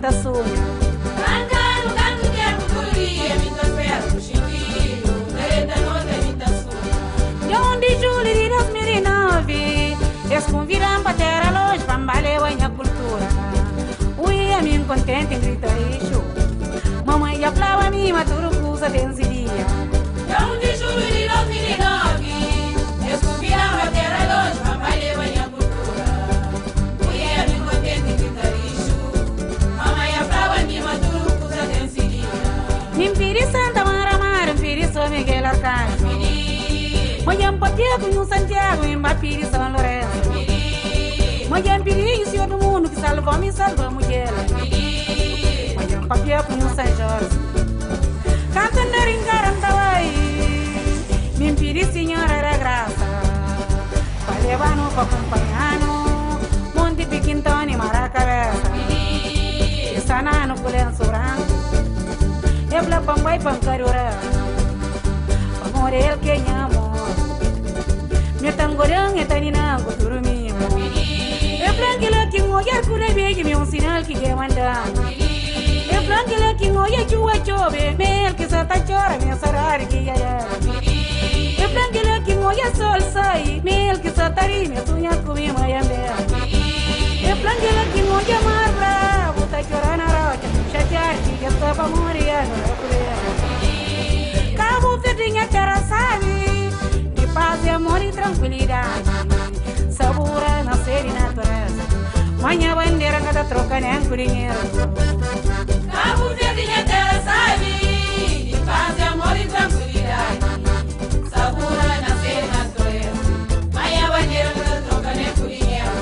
minta sunha. Cantando, canto que é culturia, minta ferro, chiquinho, da noite minta sunha. De onde julho de 2009, eles convidam para terra longe, para embalar a minha cultura. Ui, a mim contente em gritar isso. Mamãe já falava a mim, mas tudo coisa desse dia. De onde julho de 2009, eles convidam para terra longe, para embalar a minha cultura. Ui, a mim contente em gritar isso. Mamãe já falava a mim, mas tudo coisa desse dia. Nimpiri Santa Maramara, Nimpiri São Miguel Arcanjo. Manhã papia com Santiago, em Mapiri São Lourenço. Manhã piri, o Senhor do mundo que salvou-me e salvou a mulher. Manhã papia com São Jorge. Cantando ringarantawai, Nimpiri Senhora da Graça. Palevano para acompanhar, Monte Piquintone, Maracabeça. Sanano Culenço Branco. Ebla Pambai Pancarura. Morel que nyamo me tangorang etanina kuturumi e plangila ki ngoya kurabe ki mi sinal ki gemanda e plangila ki ngoya chuwa chobe mel ki sata chora mi sarar ki ya e plangila ki ngoya sol sai mel ki satari mi sunya kumi mayambe e plangila ki ngoya marra buta chorana ra chachar ki estaba moria Cabo Verdinha terra sabe de paz e amor e tranquilidade, sabura nascer e natureza. Manhã bandeira cada troca nem por dinheiro. Cabo Verdinha terra sabe de paz e amor e tranquilidade, sabura nascer e natureza. Manhã bandeira cada troca nem por dinheiro.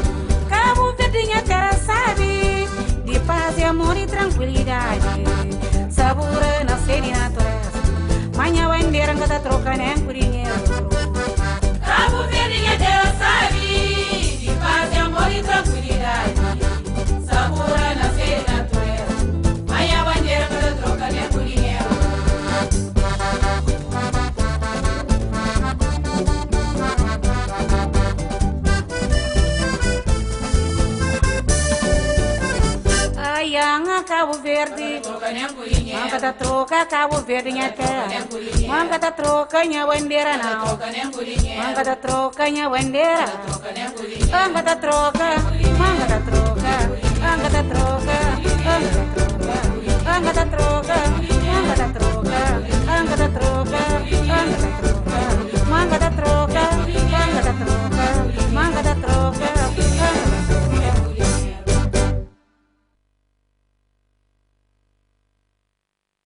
Cabo Verdinha terra sabe de paz e amor e tranquilidade, sabura nascer e natureza. Manhã bandeira cada troca nem por dinheiro. Cabo Verdinha terra sabe de paz e amor e tranquilidade, sabura nascer e natureza. Manhã bandeira cada troca nem por dinheiro. Ayanga Cabo Verde, manga troca Cabo Verde nya terra, manga troca nya bandeira não, manga troca nya bandeira, manga troca, manga troca, manga troca, manga troca, manga troca, manga troca, manga troca, manga troca.